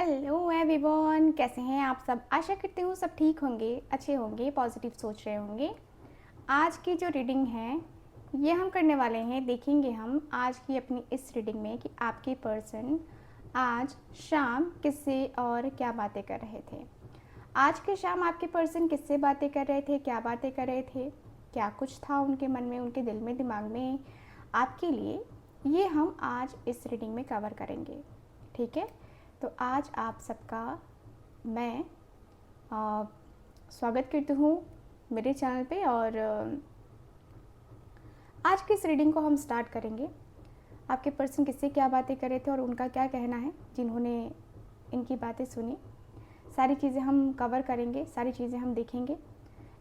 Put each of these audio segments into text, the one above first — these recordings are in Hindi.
हेलो एवरीवन, कैसे हैं आप सब। आशा करती हूँ सब ठीक होंगे, अच्छे होंगे, पॉजिटिव सोच रहे होंगे। आज की जो रीडिंग है ये हम करने वाले हैं। देखेंगे हम आज की अपनी इस रीडिंग में कि आपके पर्सन आज शाम किससे और क्या बातें कर रहे थे। आज के शाम आपके पर्सन किससे बातें कर रहे थे, क्या बातें कर रहे थे, क्या कुछ था उनके मन में, उनके दिल में, दिमाग में आपके लिए, ये हम आज इस रीडिंग में कवर करेंगे। ठीक है, तो आज आप सबका मैं स्वागत करती हूँ मेरे चैनल पे। और आज की इस रीडिंग को हम स्टार्ट करेंगे। आपके पर्सन किससे क्या बातें कर रहे थे और उनका क्या कहना है जिन्होंने इनकी बातें सुनी। सारी चीज़ें हम कवर करेंगे, सारी चीज़ें हम देखेंगे।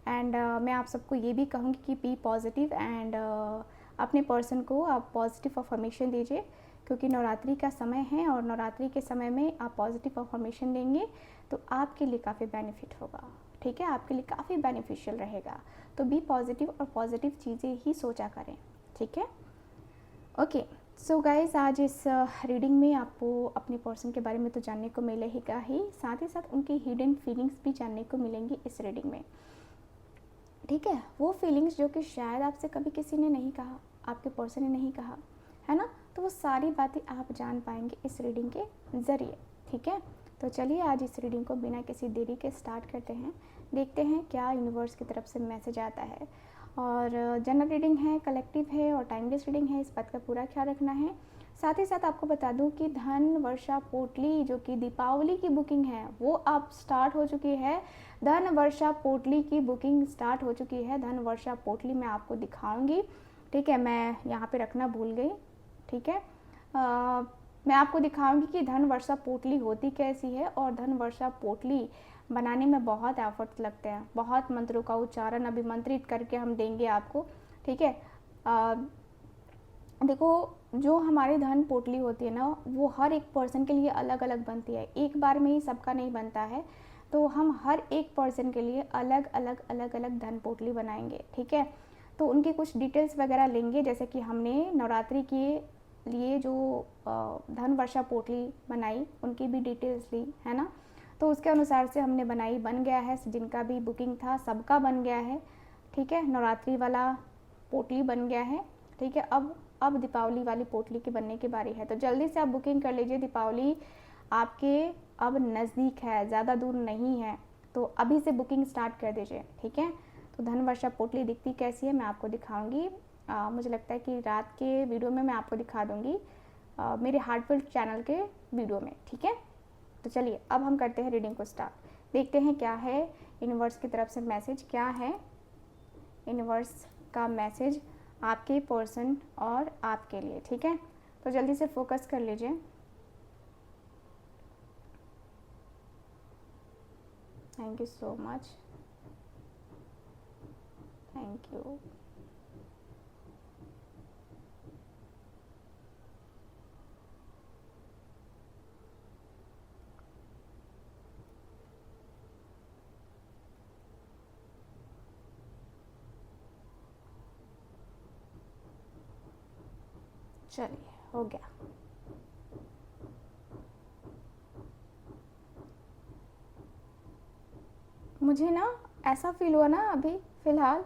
एंड मैं आप सबको ये भी कहूँगी कि बी पॉजिटिव एंड अपने पर्सन को आप पॉजिटिव अफर्मेशन दीजिए, क्योंकि नवरात्रि का समय है और नवरात्रि के समय में आप पॉजिटिव अफर्मेशन देंगे तो आपके लिए काफ़ी बेनिफिट होगा। ठीक है, आपके लिए काफ़ी बेनिफिशियल रहेगा। तो बी पॉजिटिव और पॉजिटिव चीज़ें ही सोचा करें। ठीक है, ओके। सो गाइज, आज इस रीडिंग में आपको अपने पर्सन के बारे में तो जानने को मिलेगा ही, साथ ही साथ उनकी हिडन फीलिंग्स भी जानने को मिलेंगी इस रीडिंग में। ठीक है, वो फीलिंग्स जो कि शायद आपसे कभी किसी ने नहीं कहा, आपके पर्सन ने नहीं कहा है ना, तो वो सारी बातें आप जान पाएंगे इस रीडिंग के ज़रिए। ठीक है, तो चलिए आज इस रीडिंग को बिना किसी देरी के स्टार्ट करते हैं। देखते हैं क्या यूनिवर्स की तरफ से मैसेज आता है। और जनरल रीडिंग है, कलेक्टिव है और टाइमलेस रीडिंग है, इस बात का पूरा ख्याल रखना है। साथ ही साथ आपको बता दूं कि धन वर्षा पोटली जो कि दीपावली की बुकिंग है वो अब स्टार्ट हो चुकी है। धन वर्षा पोटली की बुकिंग स्टार्ट हो चुकी है। धन वर्षा पोटली मैं आपको दिखाऊंगी। ठीक है, मैं यहाँ पे रखना भूल गई। ठीक है, मैं आपको दिखाऊंगी कि धन वर्षा पोटली होती कैसी है। और धन वर्षा पोटली बनाने में बहुत एफर्ट्स लगते हैं, बहुत मंत्रों का उच्चारण अभिमंत्रित करके हम देंगे आपको। ठीक है, देखो जो हमारी धन पोटली होती है ना, वो हर एक पर्सन के लिए अलग अलग बनती है, एक बार में ही सबका नहीं बनता है। तो हम हर एक पर्सन के लिए अलग अलग धन पोटली बनाएंगे। ठीक है, तो उनकी कुछ डिटेल्स वगैरह लेंगे, जैसे कि हमने नवरात्रि के लिए जो धन वर्षा पोटली बनाई उनकी भी डिटेल्स ली है ना, तो उसके अनुसार से हमने बनाई, बन गया है। जिनका भी बुकिंग था सबका बन गया है। ठीक है, नवरात्रि वाला पोटली बन गया है। ठीक है, अब दीपावली वाली पोटली की बनने की बारी है, तो जल्दी से आप बुकिंग कर लीजिए। दीपावली आपके अब नज़दीक है, ज़्यादा दूर नहीं है, तो अभी से बुकिंग स्टार्ट कर दीजिए। ठीक है, तो धन वर्षा पोटली दिखती कैसी है मैं आपको दिखाऊंगी। मुझे लगता है कि रात के वीडियो में मैं आपको दिखा दूंगी, मेरे हार्टफुल चैनल के वीडियो में। ठीक है, तो चलिए अब हम करते हैं रीडिंग को स्टार्ट। देखते हैं क्या है यूनिवर्स की तरफ से मैसेज, क्या है यूनिवर्स का मैसेज आपके पर्सन और आपके लिए। ठीक है, तो जल्दी से फोकस कर लीजिए। Thank you so much, thank you. चलिए, हो गया। मुझे ना ऐसा फील हुआ ना अभी फ़िलहाल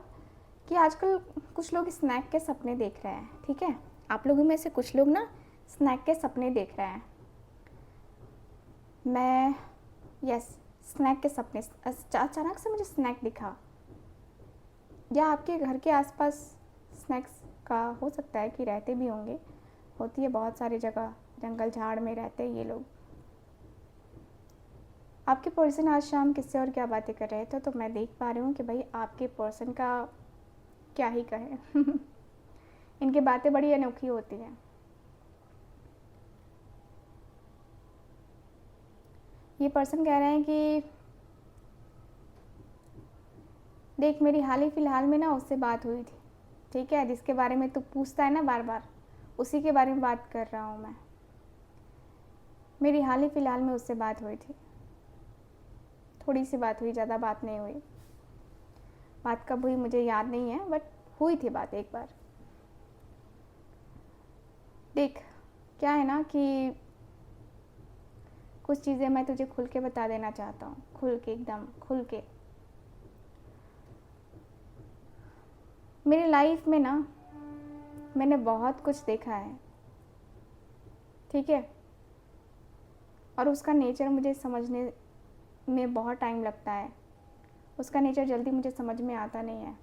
कि आजकल कुछ लोग स्नैक के सपने देख रहे हैं। ठीक है, आप लोगों में से कुछ लोग ना स्नैक के सपने देख रहे हैं। मैं यस, स्नैक के सपने, अचानक से मुझे स्नैक दिखा। या आपके घर के आसपास स्नैक्स का हो सकता है कि रहते भी होंगे, होती है बहुत सारी जगह, जंगल झाड़ में रहते हैं ये लोग। आपके पर्सन आज शाम किससे और क्या बातें कर रहे थे, तो मैं देख पा रही हूँ कि भाई आपके पर्सन का क्या ही कहें इनकी बातें बड़ी अनोखी होती हैं। ये पर्सन कह रहे हैं कि देख मेरी हाल ही फ़िलहाल में ना उससे बात हुई थी। ठीक है, जिसके बारे में तू पूछता है ना बार बार, उसी के बारे में बात कर रहा हूँ मैं। मेरी हाल ही फ़िलहाल में उससे बात हुई थी, थोड़ी सी बात हुई, ज़्यादा बात नहीं हुई। बात कब हुई मुझे याद नहीं है, बट हुई थी बात एक बार। देख क्या है ना कि कुछ चीज़ें मैं तुझे खुल के बता देना चाहता हूँ, खुल के, एकदम खुल के। मेरी लाइफ में ना मैंने बहुत कुछ देखा है, ठीक है, और उसका नेचर मुझे समझने में बहुत टाइम लगता है। उसका नेचर जल्दी मुझे समझ में आता नहीं है।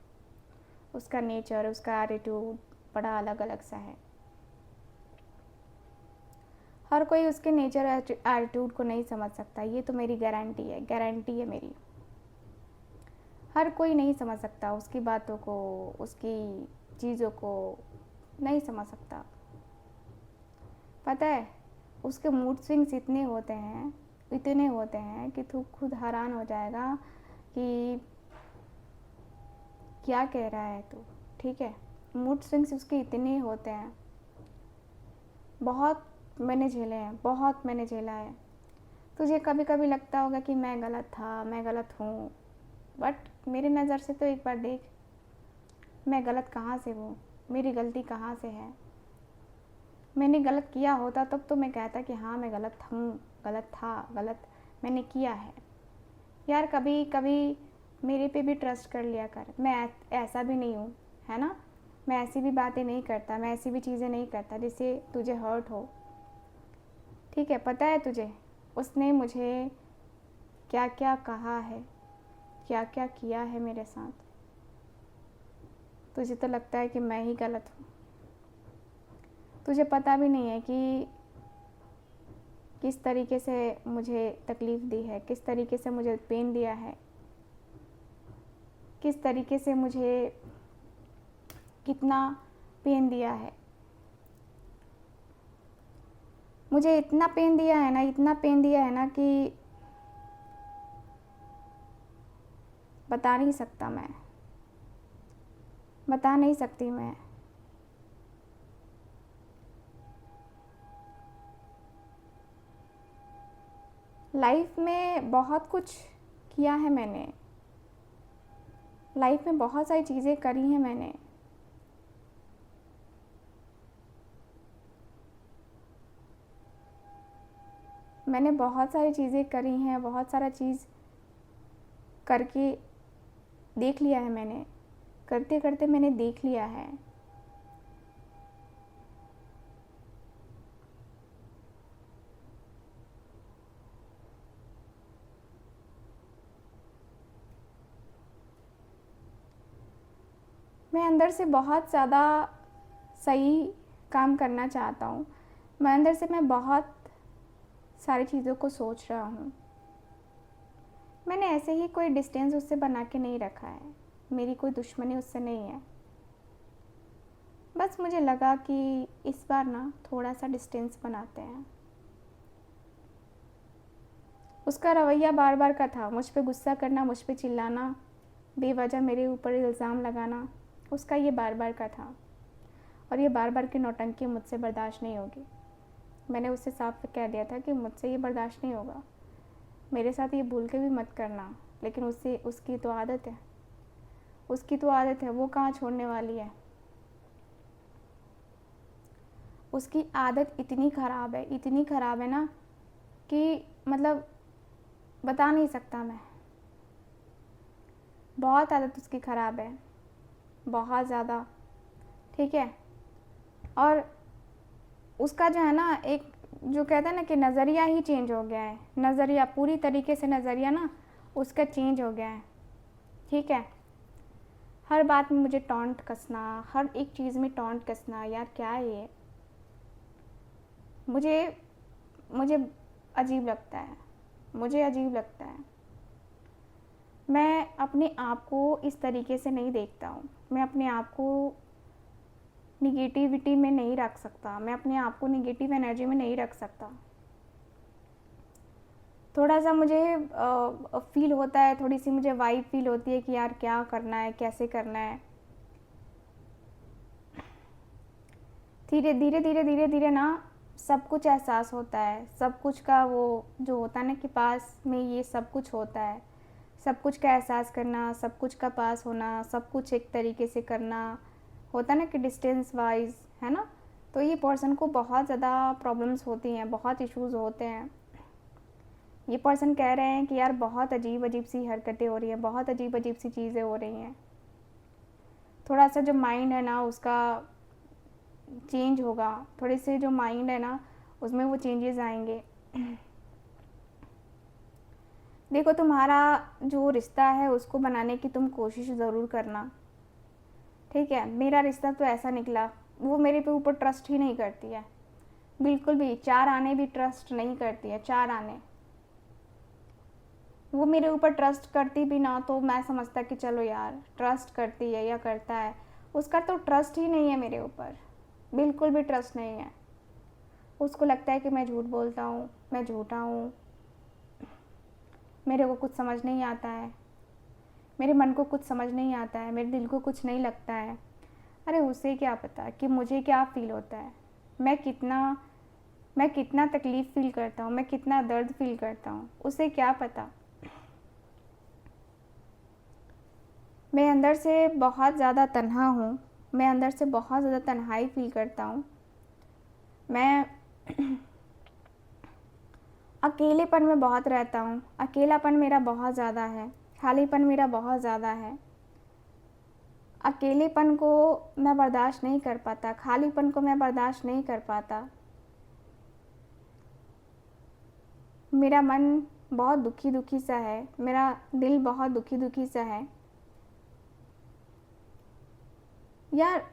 उसका नेचर, उसका एटीट्यूड बड़ा अलग अलग सा है। हर कोई उसके नेचर एटीट्यूड को नहीं समझ सकता, ये तो मेरी गारंटी है मेरी। हर कोई नहीं समझ सकता उसकी बातों को, उसकी चीज़ों को नहीं समझ सकता। पता है, उसके मूड स्विंग्स इतने होते हैं कि तू खुद हैरान हो जाएगा कि क्या कह रहा है तू, ठीक है। मूड स्विंग्स उसके इतने होते हैं। बहुत मैंने झेला है। तुझे कभी कभी लगता होगा कि मैं गलत था, मैं गलत हूँ, बट मेरी नज़र से तो एक बार देख, मैं गलत कहाँ से हूँ, मेरी गलती कहाँ से है। मैंने गलत किया होता तब तो मैं कहता कि हाँ मैं गलत हूँ, गलत मैंने किया है। यार कभी कभी मेरे पे भी ट्रस्ट कर लिया कर। मैं ऐसा भी नहीं हूँ, है ना। मैं ऐसी भी बातें नहीं करता, मैं ऐसी भी चीज़ें नहीं करता जिससे तुझे हर्ट हो, ठीक है। पता है तुझे उसने मुझे क्या क्या कहा है, क्या क्या किया है मेरे साथ। तुझे तो लगता है कि मैं ही गलत हूँ। तुझे पता भी नहीं है कि किस तरीके से मुझे तकलीफ़ दी है, किस तरीके से मुझे पेन दिया है, किस तरीके से मुझे कितना पेन दिया है। मुझे इतना पेन दिया है ना कि बता नहीं सकती मैं। लाइफ में बहुत कुछ किया है मैंने, लाइफ में बहुत सारी चीज़ें करी हैं मैंने बहुत सारी चीज़ें करी हैं, बहुत सारा चीज़ करके देख लिया है मैंने, करते करते मैंने देख लिया है। मैं अंदर से बहुत ज़्यादा सही काम करना चाहता हूँ। मैं बहुत सारी चीज़ों को सोच रहा हूँ। मैंने ऐसे ही कोई डिस्टेंस उससे बना के नहीं रखा है, मेरी कोई दुश्मनी उससे नहीं है। बस मुझे लगा कि इस बार ना थोड़ा सा डिस्टेंस बनाते हैं। उसका रवैया बार बार का था, मुझ पे गुस्सा करना, मुझ पे चिल्लाना, बेवजह मेरे ऊपर इल्ज़ाम लगाना, उसका ये बार बार का था। और ये बार बार की नौटंकी मुझसे बर्दाश्त नहीं होगी। मैंने उससे साफ कह दिया था कि मुझसे ये बर्दाश्त नहीं होगा, मेरे साथ ये भूल के भी मत करना। लेकिन उसकी तो आदत है, वो कहाँ छोड़ने वाली है। उसकी आदत इतनी ख़राब है ना कि मतलब बता नहीं सकता मैं। बहुत आदत उसकी ख़राब है, बहुत ज़्यादा, ठीक है। और उसका जो है ना, एक जो कहता है ना कि नज़रिया ही चेंज हो गया है, नज़रिया पूरी तरीके से, नज़रिया ना उसका चेंज हो गया है, ठीक है। हर बात में मुझे टॉन्ट कसना, हर एक चीज़ में टॉन्ट कसना, यार क्या है ये। मुझे अजीब लगता है, मैं अपने आप को इस तरीके से नहीं देखता हूँ। मैं अपने आप को निगेटिविटी में नहीं रख सकता, मैं अपने आप को निगेटिव एनर्जी में नहीं रख सकता। थोड़ा सा मुझे फील होता है, थोड़ी सी मुझे वाइब फील होती है कि यार क्या करना है, कैसे करना है। धीरे धीरे ना सब कुछ एहसास होता है, सब कुछ का वो जो होता है ना कि पास में ये सब कुछ होता है, सब कुछ का एहसास करना, सब कुछ का पास होना, सब कुछ एक तरीके से करना होता है ना कि डिस्टेंस वाइज, है ना। तो ये पर्सन को बहुत ज़्यादा प्रॉब्लम्स होती हैं, बहुत इश्यूज़ होते हैं। ये पर्सन कह रहे हैं कि यार बहुत अजीब अजीब सी हरकतें हो रही हैं, बहुत अजीब अजीब सी चीज़ें हो रही हैं। थोड़ा सा जो माइंड है ना उसका चेंज होगा, थोड़े से जो माइंड है ना उसमें वो चेंजेस आएंगे। देखो, तुम्हारा जो रिश्ता है उसको बनाने की तुम कोशिश ज़रूर करना, ठीक है। मेरा रिश्ता तो ऐसा निकला, वो मेरे पे ऊपर ट्रस्ट ही नहीं करती है, बिल्कुल भी। 4 आने भी ट्रस्ट नहीं करती है, 4 आने। वो मेरे ऊपर ट्रस्ट करती भी ना तो मैं समझता कि चलो यार ट्रस्ट करती है या करता है, उसका तो ट्रस्ट ही नहीं है मेरे ऊपर, बिल्कुल भी ट्रस्ट नहीं है। उसको लगता है कि मैं झूठ बोलता हूँ, मैं झूठा हूँ, मेरे को कुछ समझ नहीं आता है, मेरे मन को कुछ समझ नहीं आता है, मेरे दिल को कुछ नहीं लगता है। अरे उसे क्या पता कि मुझे क्या फ़ील होता है, मैं कितना तकलीफ़ फ़ील करता हूँ, मैं कितना दर्द फ़ील करता हूँ, उसे क्या पता। मैं अंदर से बहुत ज़्यादा तन्हा हूँ, मैं अंदर से बहुत ज़्यादा तन्हाई फ़ील करता हूँ। मैं अकेलेपन में बहुत रहता हूँ, अकेलापन मेरा बहुत ज़्यादा है, खालीपन मेरा बहुत ज़्यादा है। अकेलेपन को मैं बर्दाश्त नहीं कर पाता, खालीपन को मैं बर्दाश्त नहीं कर पाता। मेरा मन बहुत दुखी दुखी सा है, मेरा दिल बहुत दुखी दुखी सा है। यार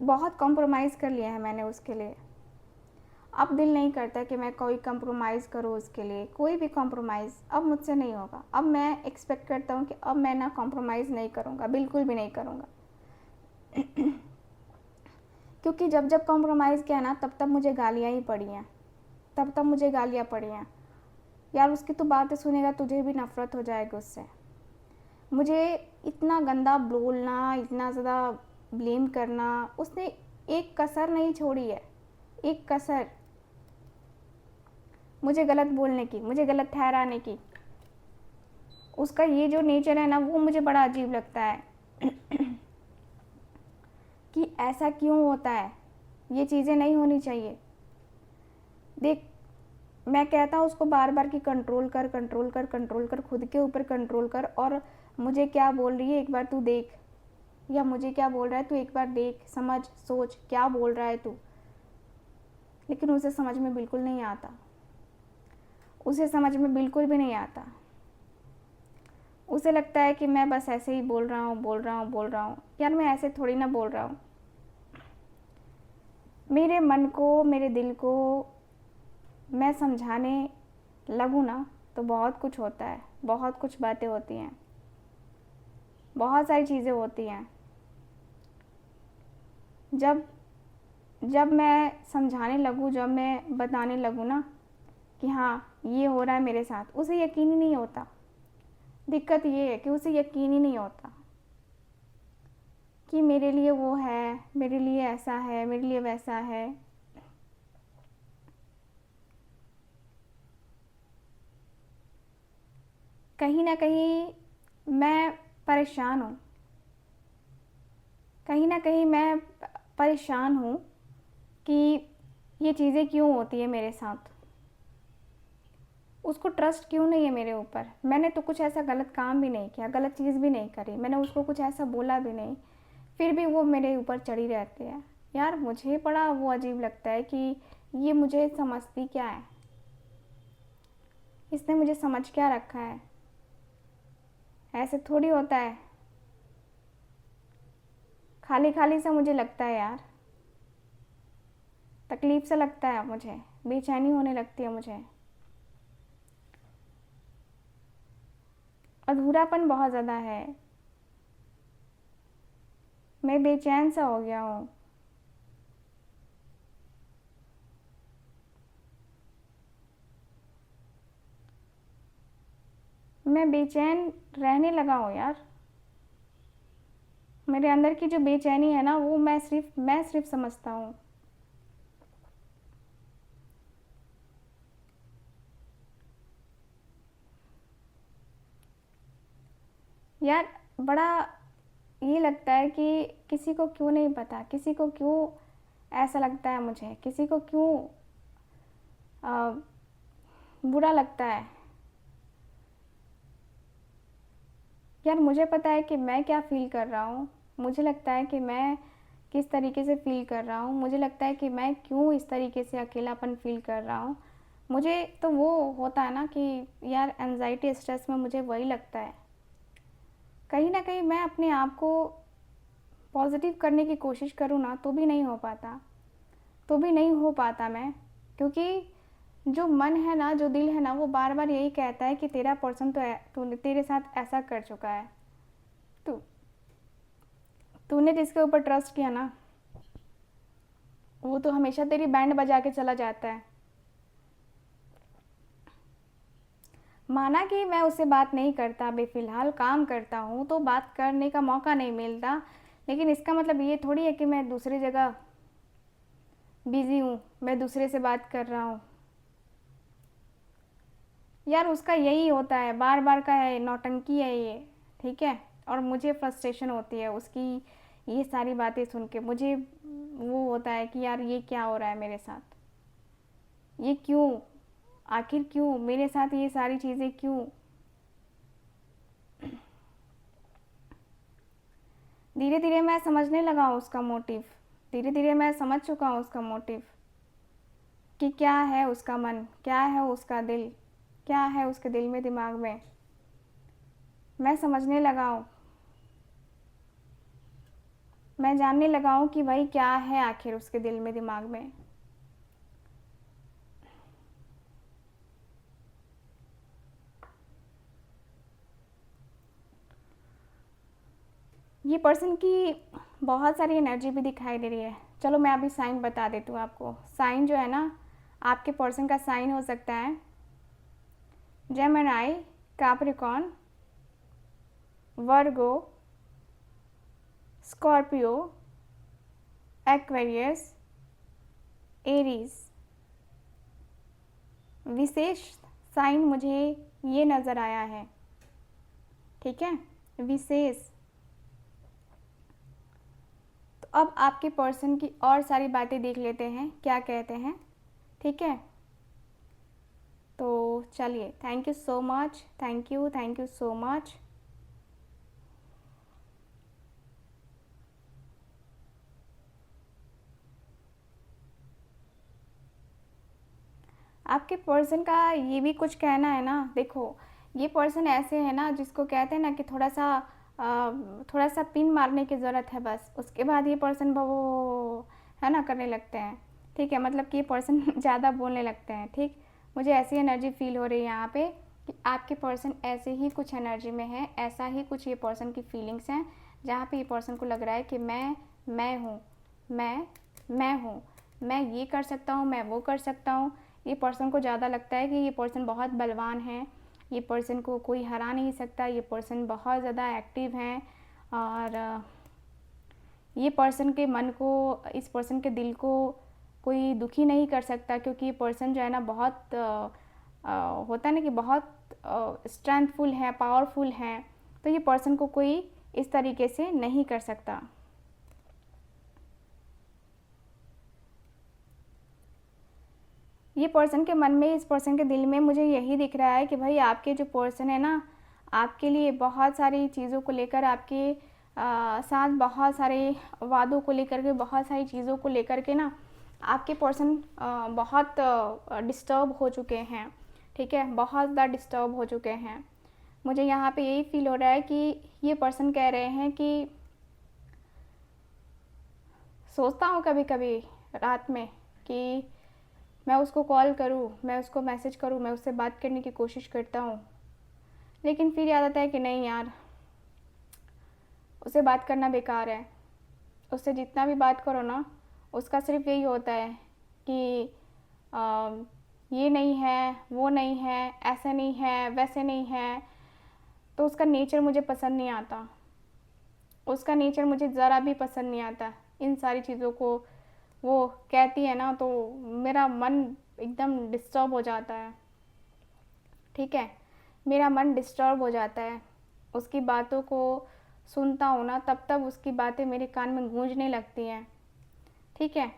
बहुत कॉम्प्रोमाइज़ कर लिया है मैंने उसके लिए, अब दिल नहीं करता कि मैं कोई कॉम्प्रोमाइज़ करूँ उसके लिए, कोई भी कॉम्प्रोमाइज़ अब मुझसे नहीं होगा। अब मैं एक्सपेक्ट करता हूँ कि अब मैं ना कॉम्प्रोमाइज़ नहीं करूँगा, बिल्कुल भी नहीं करूँगा। क्योंकि जब जब कॉम्प्रोमाइज़ किया ना तब तब मुझे गालियाँ ही पड़ी हैं, तब तब मुझे गालियाँ पड़ी हैं। यार उसकी तो बातें सुनेगा तुझे भी नफ़रत हो जाएगी उससे। मुझे इतना गंदा बोलना, इतना ज़्यादा ब्लेम करना, उसने एक कसर नहीं छोड़ी है, एक कसर मुझे गलत बोलने की, मुझे गलत ठहराने की। उसका ये जो नेचर है ना वो मुझे बड़ा अजीब लगता है कि ऐसा क्यों होता है, ये चीज़ें नहीं होनी चाहिए। देख, मैं कहता हूँ उसको बार बार कि कंट्रोल कर, कंट्रोल कर, कंट्रोल कर, खुद के ऊपर कंट्रोल कर, और मुझे क्या बोल रही है एक बार तू देख, या मुझे क्या बोल रहा है तू एक बार देख, समझ, सोच क्या बोल रहा है तू। लेकिन उसे समझ में बिल्कुल नहीं आता, उसे समझ में बिल्कुल भी नहीं आता। उसे लगता है कि मैं बस ऐसे ही बोल रहा हूँ, बोल रहा हूँ, बोल रहा हूँ। यार मैं ऐसे थोड़ी ना बोल रहा हूँ। मेरे मन को, मेरे दिल को मैं समझाने लगूँ ना तो बहुत कुछ होता है, बहुत कुछ बातें होती हैं, बहुत सारी चीज़ें होती हैं। जब जब मैं समझाने लगूँ, जब मैं बताने लगूँ ना कि हाँ ये हो रहा है मेरे साथ, उसे यकीन ही नहीं होता। दिक्कत ये है कि उसे यकीन ही नहीं होता कि मेरे लिए वो है, मेरे लिए ऐसा है, मेरे लिए वैसा है। कहीं ना कहीं मैं परेशान हूँ, कहीं ना कहीं मैं परेशान हूँ कि ये चीज़ें क्यों होती है मेरे साथ। उसको ट्रस्ट क्यों नहीं है मेरे ऊपर। मैंने तो कुछ ऐसा गलत काम भी नहीं किया, गलत चीज़ भी नहीं करी, मैंने उसको कुछ ऐसा बोला भी नहीं, फिर भी वो मेरे ऊपर चढ़ी रहती है। यार मुझे बड़ा वो अजीब लगता है कि ये मुझे समझती क्या है, इसने मुझे समझ क्या रखा है। ऐसे थोड़ी होता है, खाली खाली सा मुझे लगता है यार, तकलीफ़ सा लगता है मुझे, बेचैनी होने लगती है मुझे, अधूरापन बहुत ज़्यादा है, मैं बेचैन सा हो गया हूँ। मैं बेचैन रहने लगा हूँ यार। मेरे अंदर की जो बेचैनी है ना वो मैं सिर्फ समझता हूँ। यार बड़ा ये लगता है कि किसी को क्यों नहीं पता, किसी को क्यों ऐसा लगता है मुझे, किसी को क्यों बुरा लगता है यार। मुझे पता है कि मैं क्या फ़ील कर रहा हूँ, मुझे लगता है कि मैं किस तरीके से फ़ील कर रहा हूँ, मुझे लगता है कि मैं क्यों इस तरीके से अकेलापन फ़ील कर रहा हूँ। मुझे तो वो होता है ना कि यार एंजाइटी स्ट्रेस में मुझे वही लगता है। कहीं न कहीं मैं अपने आप को पॉज़िटिव करने की कोशिश करूँ ना तो भी नहीं हो पाता, तो भी नहीं हो पाता मैं, क्योंकि जो मन है ना, जो दिल है ना, वो बार-बार यही कहता है कि तेरा पर्सन तो तेरे साथ ऐसा कर चुका है। तू तूने जिसके ऊपर ट्रस्ट किया ना, वो तो हमेशा तेरी बैंड बजा के चला जाता है। माना कि मैं उससे बात नहीं करता, अभी फ़िलहाल काम करता हूँ, तो बात करने का मौका नहीं मिलता, लेकिन इसका मतलब ये थोड़ी है कि मैं दूसरी जगह बिज़ी हूँ, मैं दूसरे से बात कर रहा हूँ। यार उसका यही होता है, बार-बार का है, नौटंकी है ये, ठीक है? और मुझे फ्रस्ट्रेशन होती है उसकी ये सारी बातें सुन के। मुझे वो होता है कि यार ये क्या हो रहा है मेरे साथ? ये क्यों? आखिर क्यों? मेरे साथ ये सारी चीज़ें क्यों? धीरे-धीरे मैं समझने लगा हूँ उसका मोटिव। धीरे-धीरे मैं समझ चुका हूँ उसका मोटिव कि क्या है उसका मन, क्या है उसका दिल, क्या है उसके दिल में, दिमाग में। मैं समझने लगा हूँ। मैं जानने लगा हूँ कि भाई क्या है आखिर उसके दिल में, दिमाग में। ये पर्सन की बहुत सारी एनर्जी भी दिखाई दे रही है। चलो मैं अभी साइन बता देती हूँ आपको। साइन जो है ना, आपके पर्सन का साइन हो सकता है जेमिनी, कैप्रिकॉर्न, वर्गो, स्कॉर्पियो, एक्वेरियस, एरीज। विशेष साइन मुझे ये नज़र आया है, ठीक है? विशेष। तो अब आपके पर्सन की और सारी बातें देख लेते हैं क्या कहते हैं, ठीक है? तो चलिए, thank you so much, thank you so much. आपके पर्सन का ये भी कुछ कहना है ना, देखो ये पर्सन ऐसे है ना जिसको कहते हैं ना कि थोड़ा सा पिन मारने की ज़रूरत है बस, उसके बाद ये पर्सन वो है ना करने लगते हैं, ठीक है? मतलब कि ये पर्सन ज़्यादा बोलने लगते हैं, ठीक? मुझे ऐसी एनर्जी फील हो रही है यहाँ पे कि आपके पर्सन ऐसे ही कुछ एनर्जी में है, ऐसा ही कुछ ये पर्सन की फीलिंग्स हैं, जहाँ पे ये पर्सन को लग रहा है कि मैं हूँ, मैं हूँ, मैं ये कर सकता हूँ, मैं वो कर सकता हूँ। ये पर्सन को ज़्यादा लगता है कि ये पर्सन बहुत बलवान है, ये पर्सन को कोई हरा नहीं सकता, ये पर्सन बहुत ज़्यादा एक्टिव हैं, और ये पर्सन के मन को, इस पर्सन के दिल को कोई दुखी नहीं कर सकता, क्योंकि ये पर्सन जो है ना बहुत होता है ना कि बहुत स्ट्रेंथफुल है, पावरफुल है, तो ये पर्सन को कोई इस तरीके से नहीं कर सकता। ये पर्सन के मन में, इस पर्सन के दिल में मुझे यही दिख रहा है कि भाई आपके जो पर्सन है ना, आपके लिए बहुत सारी चीज़ों को लेकर, आपके साथ बहुत सारे वादों को लेकर के, बहुत सारी चीज़ों को लेकर के ना आपके पर्सन बहुत डिस्टर्ब हो चुके हैं, ठीक है? बहुत ज़्यादा डिस्टर्ब हो चुके हैं। मुझे यहाँ पे यही फील हो रहा है कि ये पर्सन कह रहे हैं कि सोचता हूँ कभी कभी रात में कि मैं उसको कॉल करूँ, मैं उसको मैसेज करूँ, मैं उससे बात करने की कोशिश करता हूँ, लेकिन फिर याद आता है कि नहीं यार, उससे बात करना बेकार है। उससे जितना भी बात करो ना, उसका सिर्फ यही होता है कि आ, ये नहीं है, वो नहीं है, ऐसा नहीं है, वैसे नहीं है। तो उसका नेचर मुझे पसंद नहीं आता, उसका नेचर मुझे ज़रा भी पसंद नहीं आता। इन सारी चीज़ों को वो कहती है ना, तो मेरा मन एकदम डिस्टर्ब हो जाता है, ठीक है? मेरा मन डिस्टर्ब हो जाता है। उसकी बातों को सुनता हूँ ना, तब तब उसकी बातें मेरे कान में गूंजने लगती हैं, ठीक है?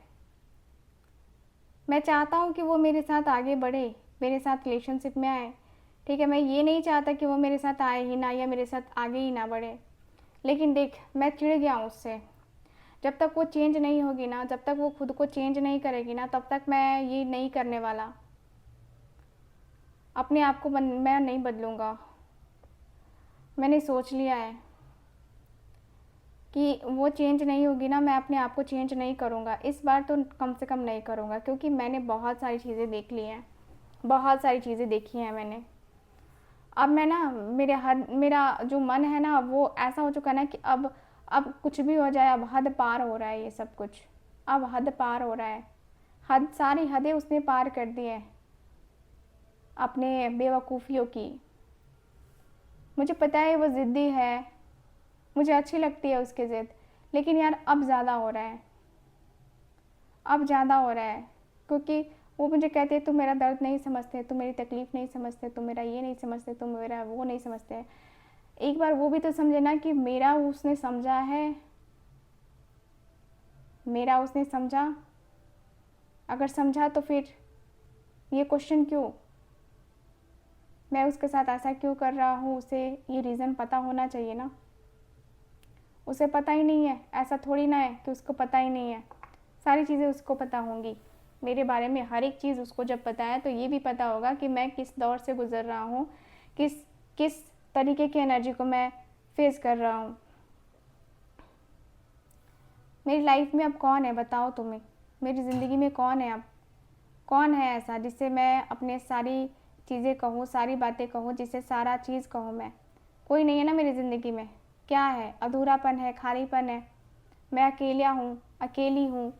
मैं चाहता हूँ कि वो मेरे साथ आगे बढ़े, मेरे साथ रिलेशनशिप में आए, ठीक है। मैं ये नहीं चाहता कि वो मेरे साथ आए ही ना, या मेरे साथ आगे ही ना बढ़े, लेकिन देख मैं चिढ़ गया हूँ उससे। जब तक वो चेंज नहीं होगी ना, जब तक वो खुद को चेंज नहीं करेगी ना, तब तक मैं ये नहीं करने वाला। अपने आप को मैं नहीं बदलूँगा। मैंने सोच लिया है कि वो चेंज नहीं होगी ना, मैं अपने आप को चेंज नहीं करूँगा। इस बार तो कम से कम नहीं करूँगा, क्योंकि मैंने बहुत सारी चीज़ें देख ली हैं, बहुत सारी चीज़ें देखी हैं मैंने। अब मैं ना, मेरा जो मन है ना, वो ऐसा हो चुका है ना कि अब कुछ भी हो जाए, अब हद पार हो रहा है ये सब कुछ। अब हद पार हो रहा है, सारी हदें उसने पार कर दी है अपने बेवकूफ़ियों की। मुझे पता है वो ज़िद्दी है, मुझे अच्छी लगती है उसकी ज़िद, लेकिन यार अब ज़्यादा हो रहा है, अब ज़्यादा हो रहा है। क्योंकि वो मुझे कहते हैं तुम मेरा दर्द नहीं समझते, तुम मेरी तकलीफ़ नहीं समझते, तुम मेरा ये नहीं समझते, तुम मेरा वो नहीं समझते। एक बार वो भी तो समझे ना कि मेरा उसने समझा है, मेरा उसने समझा। अगर समझा तो फिर ये क्वेश्चन क्यों, मैं उसके साथ ऐसा क्यों कर रहा हूँ, उसे ये रीज़न पता होना चाहिए ना। उसे पता ही नहीं है, ऐसा थोड़ी ना है कि उसको पता ही नहीं है। सारी चीज़ें उसको पता होंगी मेरे बारे में, हर एक चीज़ उसको जब पता है तो ये भी पता होगा कि मैं किस दौर से गुज़र रहा हूँ, किस किस तरीके की एनर्जी को मैं फेस कर रहा हूँ। मेरी लाइफ में अब कौन है बताओ तुम्हें, मेरी ज़िंदगी में कौन है अब, कौन है ऐसा जिससे मैं अपने सारी चीज़ें कहूँ, सारी बातें कहूँ, जिससे सारा चीज़ कहूँ मैं। कोई नहीं है ना मेरी ज़िंदगी में। क्या है, अधूरापन है, खालीपन है। मैं अकेला हूँ, अकेली हूँ।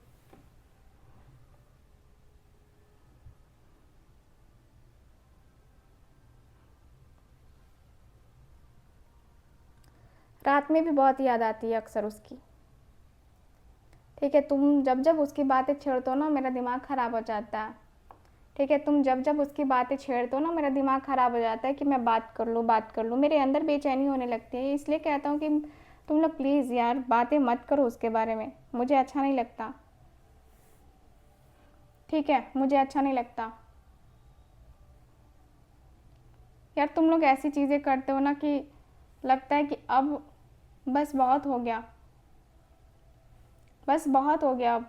रात में भी बहुत याद आती है अक्सर उसकी, ठीक है। तुम जब जब उसकी बातें छेड़ते हो ना, मेरा दिमाग ख़राब हो जाता है, ठीक है। तुम जब जब उसकी बातें छेड़ते हो ना, मेरा दिमाग ख़राब हो जाता है कि मैं बात कर लूँ, बात कर लूँ। मेरे अंदर बेचैनी होने लगती है, इसलिए कहता हूँ कि तुम लोग प्लीज़ यार बातें मत करो उसके बारे में, मुझे अच्छा नहीं लगता, ठीक है। मुझे अच्छा नहीं लगता यार। तुम लोग ऐसी चीज़ें करते हो ना कि लगता है कि अब बस बहुत हो गया, बस बहुत हो गया अब।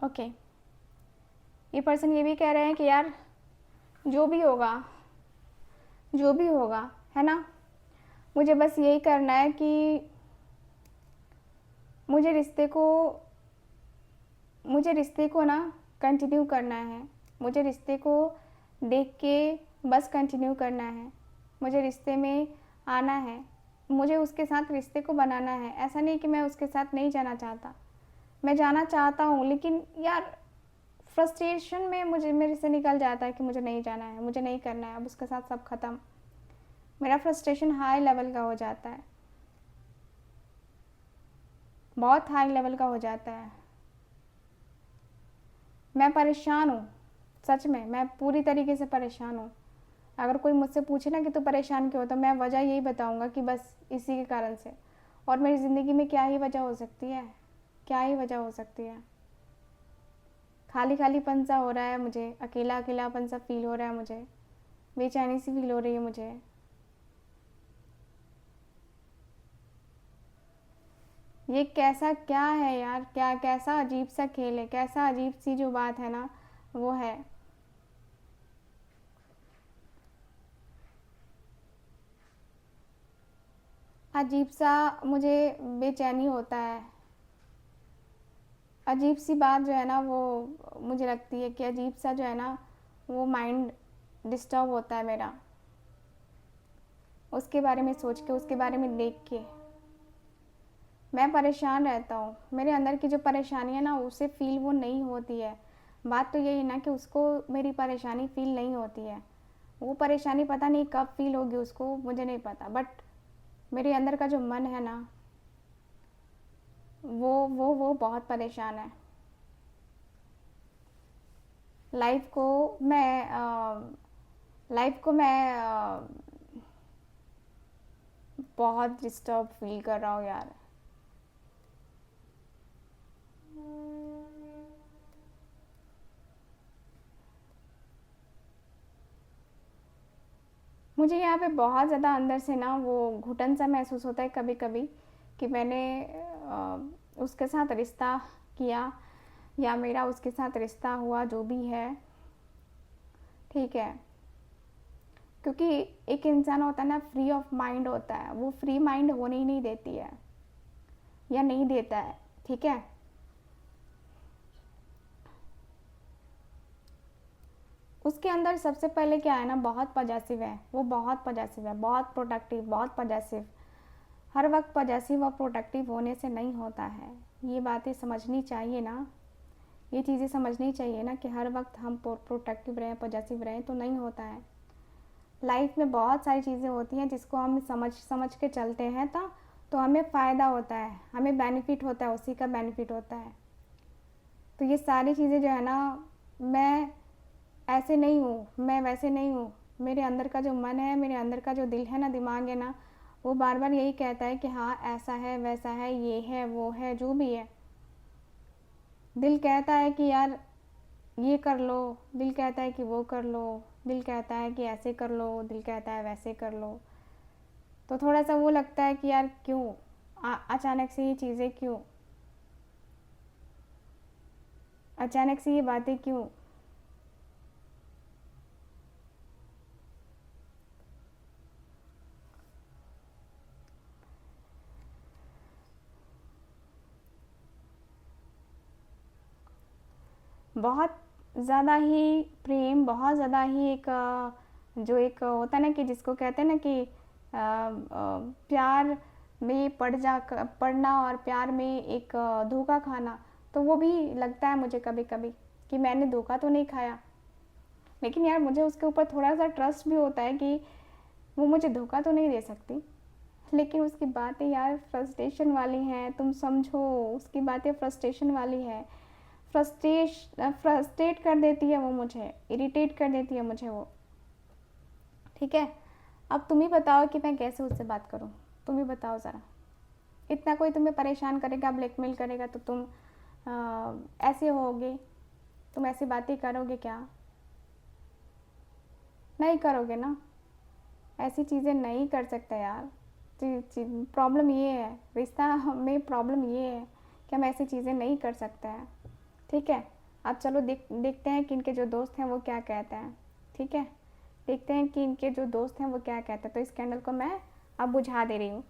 ओके, ये पर्सन ये भी कह रहे हैं कि यार जो भी होगा, जो भी होगा, है ना, मुझे बस यही करना है कि मुझे रिश्ते को मुझे रिश्ते को ना कंटिन्यू करना है। मुझे रिश्ते को देख के बस कंटिन्यू करना है। मुझे रिश्ते में आना है, मुझे उसके साथ रिश्ते को बनाना है। ऐसा नहीं कि मैं उसके साथ नहीं जाना चाहता, मैं जाना चाहता हूँ, लेकिन यार फ्रस्ट्रेशन में मुझे मेरे से निकल जाता है कि मुझे नहीं जाना है, मुझे नहीं करना है, अब उसके साथ सब ख़त्म। मेरा फ्रस्ट्रेशन हाई लेवल का हो जाता है, बहुत हाई लेवल का हो जाता है। मैं परेशान हूँ, सच में मैं पूरी तरीके से परेशान हूँ। अगर कोई मुझसे पूछे ना कि तू परेशान क्यों, तो मैं वजह यही बताऊँगा कि बस इसी के कारण से। और मेरी ज़िंदगी में क्या ही वजह हो सकती है, क्या ही वजह हो सकती है। खाली खालीपन सा हो रहा है मुझे, अकेला अकेलापन सा फील हो रहा है मुझे, बेचैनी सी फील हो रही है मुझे। ये कैसा क्या है यार, क्या कैसा अजीब सा खेल है, कैसा अजीब सी जो बात है ना वो है। अजीब सा मुझे बेचैनी होता है। अजीब सी बात जो है ना वो मुझे लगती है कि अजीब सा जो है ना वो माइंड डिस्टर्ब होता है मेरा, उसके बारे में सोच के, उसके बारे में देख के मैं परेशान रहता हूँ। मेरे अंदर की जो परेशानी है ना उसे फील वो नहीं होती है। बात तो यही ना कि उसको मेरी परेशानी फील नहीं होती है। वो परेशानी पता नहीं कब फील होगी उसको, मुझे नहीं पता, बट मेरे अंदर का जो मन है ना वो बहुत परेशान है। लाइफ को मैं लाइफ को मैं बहुत डिस्टर्ब फील कर रहा हूँ यार। मुझे यहाँ पे बहुत ज़्यादा अंदर से ना वो घुटन सा महसूस होता है कभी कभी कि मैंने उसके साथ रिश्ता किया या मेरा उसके साथ रिश्ता हुआ, जो भी है ठीक है। क्योंकि एक इंसान होता है ना, फ्री ऑफ माइंड होता है, वो फ्री माइंड होने ही नहीं देती है या नहीं देता है, ठीक है। उसके अंदर सबसे पहले क्या है ना, बहुत पॉजेसिव है वो, बहुत पॉजेसिव है, बहुत प्रोटेक्टिव, बहुत पॉजेसिव। हर वक्त पॉजेसिव और प्रोटेक्टिव होने से नहीं होता है, ये बातें समझनी चाहिए ना, ये चीज़ें समझनी चाहिए ना कि हर वक्त हम प्रोटेक्टिव रहें, पॉजेसिव रहें तो नहीं होता है। लाइफ में बहुत सारी चीज़ें होती हैं जिसको हम समझ के चलते हैं तो हमें फ़ायदा होता है, हमें बेनिफिट होता है, उसी का बेनिफिट होता है। तो ये सारी चीज़ें जो है ना, मैं ऐसे नहीं हूँ, मैं वैसे नहीं हूँ, मेरे अंदर का जो मन है, मेरे अंदर का जो दिल है ना, दिमाग है ना, वो बार बार यही कहता है कि हाँ ऐसा है, वैसा है, ये है, वो है, जो भी है। दिल कहता है कि यार ये कर लो, दिल कहता है कि वो कर लो, दिल कहता है कि ऐसे कर लो, दिल कहता है वैसे कर लो। तो थोड़ा सा वो लगता है कि यार क्यों अचानक से ये चीज़ें, क्यों अचानक से ये बातें, क्यों। बहुत ज़्यादा ही प्रेम, बहुत ज़्यादा ही एक जो एक होता है ना कि जिसको कहते हैं ना कि प्यार में पड़ना और प्यार में एक धोखा खाना, तो वो भी लगता है मुझे कभी कभी कि मैंने धोखा तो नहीं खाया, लेकिन यार मुझे उसके ऊपर थोड़ा सा ट्रस्ट भी होता है कि वो मुझे धोखा तो नहीं दे सकती। लेकिन उसकी बातें यार फ्रस्ट्रेशन वाली हैं, तुम समझो, उसकी बातें फ्रस्ट्रेशन वाली है, फ्रस्ट्रेट कर देती है वो मुझे, इरिटेट कर देती है मुझे वो, ठीक है। अब तुम ही बताओ कि मैं कैसे उससे बात करूं, तुम ही बताओ ज़रा। इतना कोई तुम्हें परेशान करेगा, ब्लैकमेल करेगा तो तुम ऐसे होगे, तुम ऐसी बातें करोगे क्या? नहीं करोगे ना, ऐसी चीज़ें नहीं कर सकते यार। प्रॉब्लम ये है, रिश्ता में प्रॉब्लम ये है कि हम ऐसी चीज़ें नहीं कर सकते हैं, ठीक है। अब चलो देखते हैं कि इनके जो दोस्त हैं वो क्या कहते हैं, ठीक है। देखते हैं कि इनके जो दोस्त हैं वो क्या कहते हैं। तो इस कैंडल को मैं अब बुझा दे रही हूँ,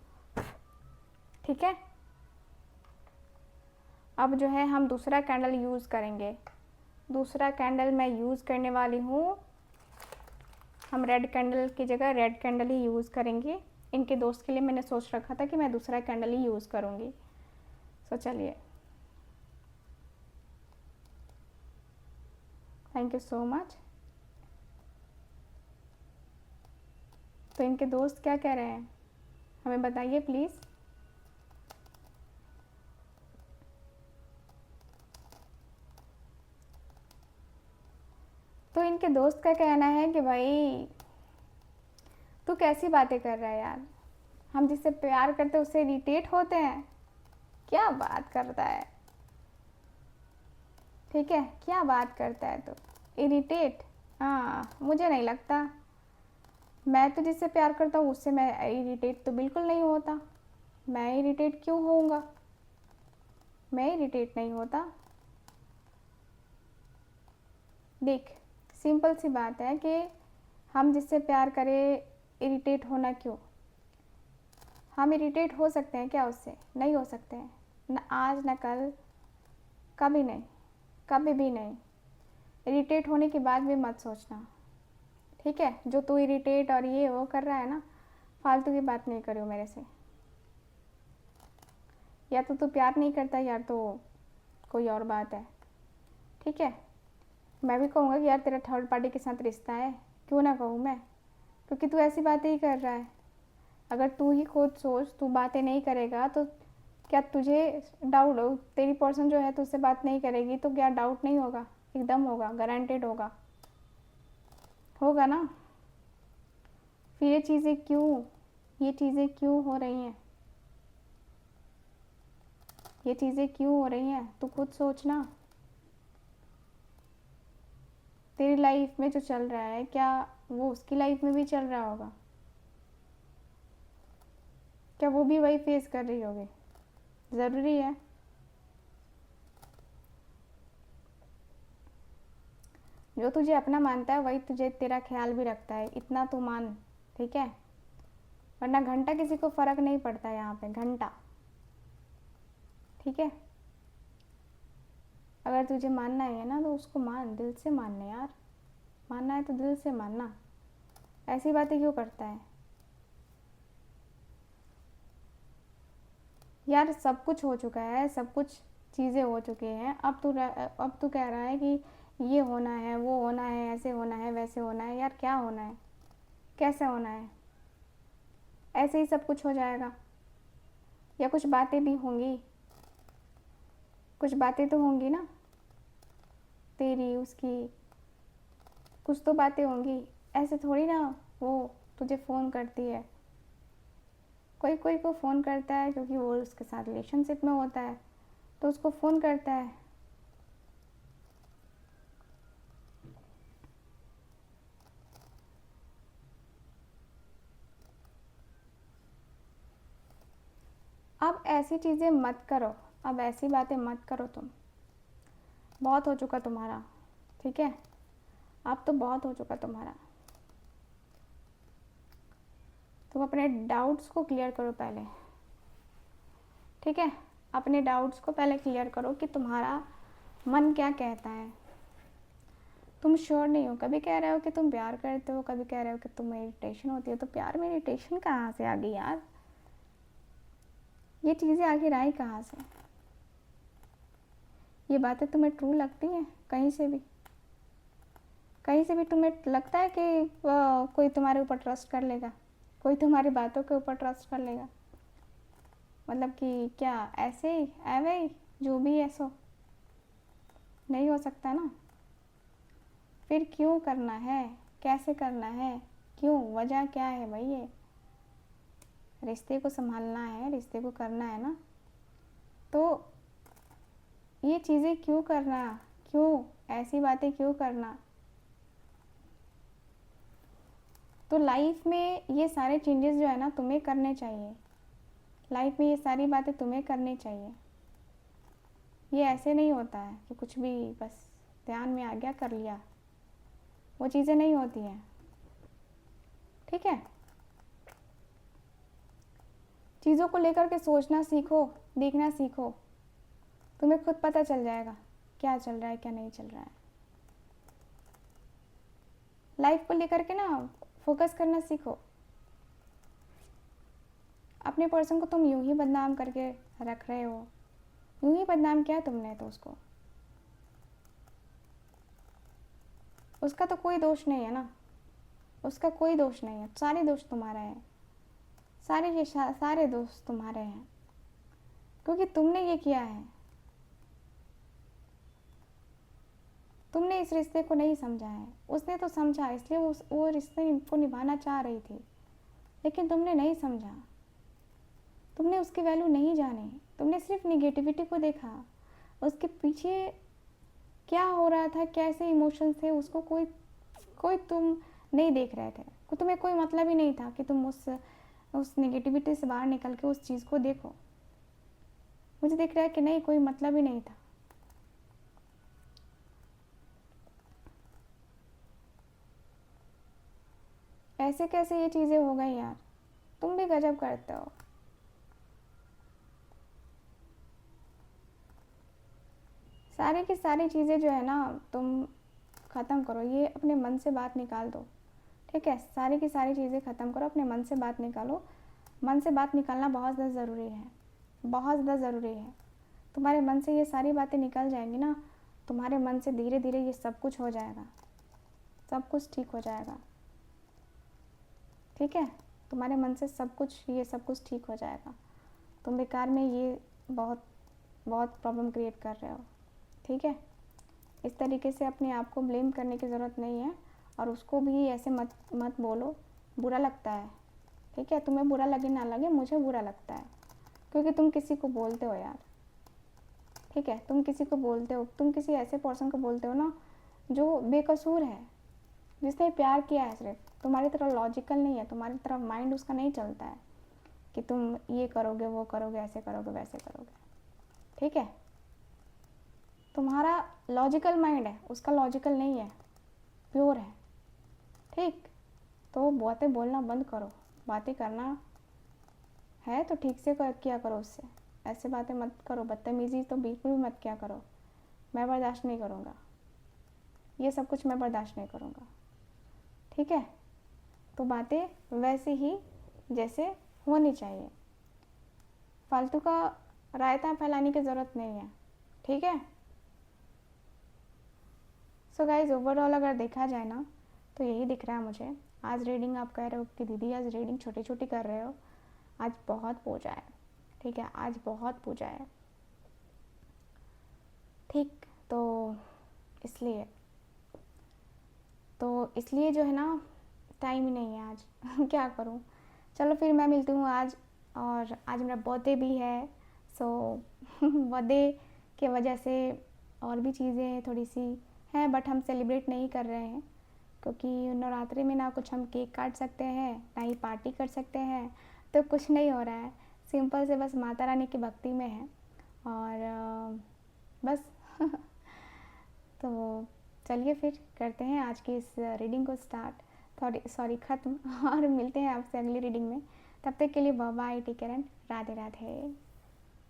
ठीक है। अब जो है हम दूसरा कैंडल यूज़ करेंगे। दूसरा कैंडल मैं यूज़ करने वाली हूँ, हम रेड कैंडल की जगह रेड कैंडल ही यूज़ करेंगे। इनके दोस्त के लिए मैंने सोच रखा था कि मैं दूसरा कैंडल ही यूज़ करूँगी। सो चलिए, थैंक यू सो मच। तो इनके दोस्त क्या कह रहे हैं हमें बताइए प्लीज़। तो इनके दोस्त का कहना है कि भाई तू कैसी बातें कर रहा है यार, हम जिससे प्यार करते उससे इरिटेट होते हैं, क्या बात करता है, ठीक है, क्या बात करता है तो इरिटेट। हाँ मुझे नहीं लगता, मैं तो जिससे प्यार करता हूँ उससे मैं इरिटेट तो बिल्कुल नहीं होता। मैं इरिटेट क्यों होऊंगा, मैं इरिटेट नहीं होता। देख, सिंपल सी बात है कि हम जिससे प्यार करें इरिटेट होना क्यों। हम इरिटेट हो सकते हैं क्या उससे? नहीं हो सकते हैं, न आज न कल, कभी नहीं, कभी भी नहीं। इरिटेट होने की बात भी मत सोचना, ठीक है। जो तू इरिटेट और ये वो कर रहा है ना, फालतू की बात नहीं करियो मेरे से। या तो तू प्यार नहीं करता या तो कोई और बात है, ठीक है। मैं भी कहूँगा कि यार तेरा थर्ड पार्टी के साथ रिश्ता है, क्यों ना कहूँ मैं, क्योंकि तू ऐसी बातें ही कर रहा है। अगर तू ही खुद सोच, तू बातें नहीं करेगा तो क्या तुझे डाउट, तेरी पर्सन जो है तुझसे बात नहीं करेगी तो क्या डाउट नहीं होगा? एकदम होगा, गारंटेड होगा, होगा ना। फिर ये चीज़ें क्यों हो रही हैं? ये चीज़ें क्यों हो रही हैं? तू खुद सोचना। तेरी लाइफ में जो चल रहा है, क्या वो उसकी लाइफ में भी चल रहा होगा? क्या वो भी वही फेस कर रही होगी? ज़रूरी है। जो तुझे अपना मानता है वही तुझे तेरा ख्याल भी रखता है, इतना तू मान, ठीक है? वरना घंटा किसी को फ़र्क नहीं पड़ता यहाँ पे, घंटा, ठीक है? अगर तुझे मानना है ना तो उसको मान, दिल से मानना यार। मानना है तो दिल से मानना। ऐसी बातें क्यों करता है यार? सब कुछ हो चुका है, सब कुछ चीज़ें हो चुकी हैं। अब तू कह रहा है कि ये होना है, वो होना है, ऐसे होना है, वैसे होना है। यार क्या होना है, कैसे होना है? ऐसे ही सब कुछ हो जाएगा या कुछ बातें भी होंगी? कुछ बातें तो होंगी ना, तेरी उसकी कुछ तो बातें होंगी। ऐसे थोड़ी ना वो तुझे फ़ोन करती है। कोई कोई को फ़ोन करता है क्योंकि वो उसके साथ रिलेशनशिप में होता है तो उसको फ़ोन करता है। अब ऐसी चीज़ें मत करो, अब ऐसी बातें मत करो तुम। बहुत हो चुका तुम्हारा, ठीक है? अब तो बहुत हो चुका तुम्हारा। तुम अपने डाउट्स को क्लियर करो पहले, ठीक है? अपने डाउट्स को पहले क्लियर करो कि तुम्हारा मन क्या कहता है। तुम श्योर नहीं हो, कभी कह रहे हो कि तुम प्यार करते हो, कभी कह रहे हो कि तुम्हें इरिटेशन होती है। तो प्यार में इरिटेशन कहाँ से आ गई यार? ये चीज़ें आखिर आई कहाँ से? ये बातें तुम्हें ट्रू लगती हैं कहीं से भी? कहीं से भी तुम्हें लगता है कि कोई तुम्हारे ऊपर ट्रस्ट कर लेगा? कोई तुम्हारी बातों के ऊपर ट्रस्ट कर लेगा? मतलब कि क्या ऐसे ही एवे ही जो भी ऐसा नहीं हो सकता ना? फिर क्यों करना है, कैसे करना है, क्यों, वजह क्या है भाई? ये रिश्ते को संभालना है, रिश्ते को करना है ना, तो ये चीज़ें क्यों करना? क्यों ऐसी बातें क्यों करना? तो लाइफ में ये सारे चेंजेस जो है ना तुम्हें करने चाहिए। लाइफ में ये सारी बातें तुम्हें करनी चाहिए। ये ऐसे नहीं होता है कि कुछ भी बस ध्यान में आ गया कर लिया। वो चीज़ें नहीं होती हैं, ठीक है? चीज़ों को लेकर के सोचना सीखो, देखना सीखो। तुम्हें खुद पता चल जाएगा क्या चल रहा है, क्या नहीं चल रहा है। लाइफ को लेकर के ना फोकस करना सीखो। अपने पर्सन को तुम यूं ही बदनाम करके रख रहे हो। यूं ही बदनाम किया तुमने तो उसका तो कोई दोष नहीं है ना। उसका कोई दोष नहीं है, सारे दोष तुम्हारे हैं। सारे दोष तुम्हारे हैं क्योंकि तुमने ये किया है। तुमने इस रिश्ते को नहीं समझा है। उसने तो समझा, इसलिए वो रिश्ते को निभाना चाह रही थी, लेकिन तुमने नहीं समझा। तुमने उसकी वैल्यू नहीं जानी। तुमने सिर्फ निगेटिविटी को देखा। उसके पीछे क्या हो रहा था, कैसे इमोशंस थे, उसको कोई कोई तुम नहीं देख रहे थे। तुम्हें कोई मतलब ही नहीं था कि तुम उस निगेटिविटी से बाहर निकल के उस चीज़ को देखो। मुझे दिख रहा है कि नहीं, कोई मतलब ही नहीं था। ऐसे कैसे ये चीज़ें हो गई यार? तुम भी गजब करते हो। सारी की सारी चीज़ें जो है ना तुम ख़त्म करो। ये अपने मन से बात निकाल दो, ठीक है? सारी की सारी चीज़ें ख़त्म करो, अपने मन से बात निकालो। मन से बात निकालना बहुत ज़्यादा ज़रूरी है, बहुत ज़्यादा ज़रूरी है। तुम्हारे मन से ये सारी बातें निकल जाएंगी ना, तुम्हारे मन से धीरे धीरे ये सब कुछ हो जाएगा, सब कुछ ठीक हो जाएगा, ठीक है? तुम्हारे मन से ये सब कुछ ठीक हो जाएगा। तुम बेकार में ये बहुत बहुत प्रॉब्लम क्रिएट कर रहे हो, ठीक है? इस तरीके से अपने आप को ब्लेम करने की ज़रूरत नहीं है और उसको भी ऐसे मत मत बोलो। बुरा लगता है, ठीक है। तुम्हें बुरा लगे ना लगे, मुझे बुरा लगता है, क्योंकि तुम किसी को बोलते हो यार, ठीक है। तुम किसी को बोलते हो, तुम किसी ऐसे पर्सन को बोलते हो ना जो बेकसूर है, जिसने प्यार किया है, सिर्फ तुम्हारी तरह लॉजिकल नहीं है, तुम्हारी तरह माइंड उसका नहीं चलता है कि तुम ये करोगे वो करोगे ऐसे करोगे वैसे करोगे, ठीक है। तुम्हारा लॉजिकल माइंड है, उसका लॉजिकल नहीं है, प्योर है, ठीक। तो बातें बोलना बंद करो, बातें करना है तो ठीक से किया करो उससे, ऐसे बातें मत करो, बदतमीज़ी तो बिल्कुल भी मत किया करो। मैं बर्दाश्त नहीं करूँगा, ये सब कुछ मैं बर्दाश्त नहीं करूँगा, ठीक है। तो बातें वैसे ही जैसे होनी चाहिए, फालतू का रायता फैलाने की ज़रूरत नहीं है, ठीक है। सो गाइज ओवरऑल अगर देखा जाए ना तो यही दिख रहा है मुझे। आज रीडिंग आप कह रहे हो कि दीदी आज रीडिंग छोटी छोटी कर रहे हो, आज बहुत पूजा है, ठीक है, आज बहुत पूजा है, ठीक। तो इसलिए जो है ना टाइम ही नहीं है आज क्या करूँ। चलो फिर मैं मिलती हूँ आज, और आज मेरा बर्थडे भी है, सो बर्थडे के वजह से और भी चीज़ें थोड़ी सी हैं, बट हम सेलिब्रेट नहीं कर रहे हैं, क्योंकि नवरात्रि में ना कुछ हम केक काट सकते हैं ना ही पार्टी कर सकते हैं, तो कुछ नहीं हो रहा है, सिंपल से बस माता रानी की भक्ति में है, और बस तो चलिए फिर करते हैं आज की इस रीडिंग को स्टार्ट, सॉरी ख़त्म और मिलते हैं आपसे अगली रीडिंग में। तब तक के लिए bye bye, take care and Radhe Radhe.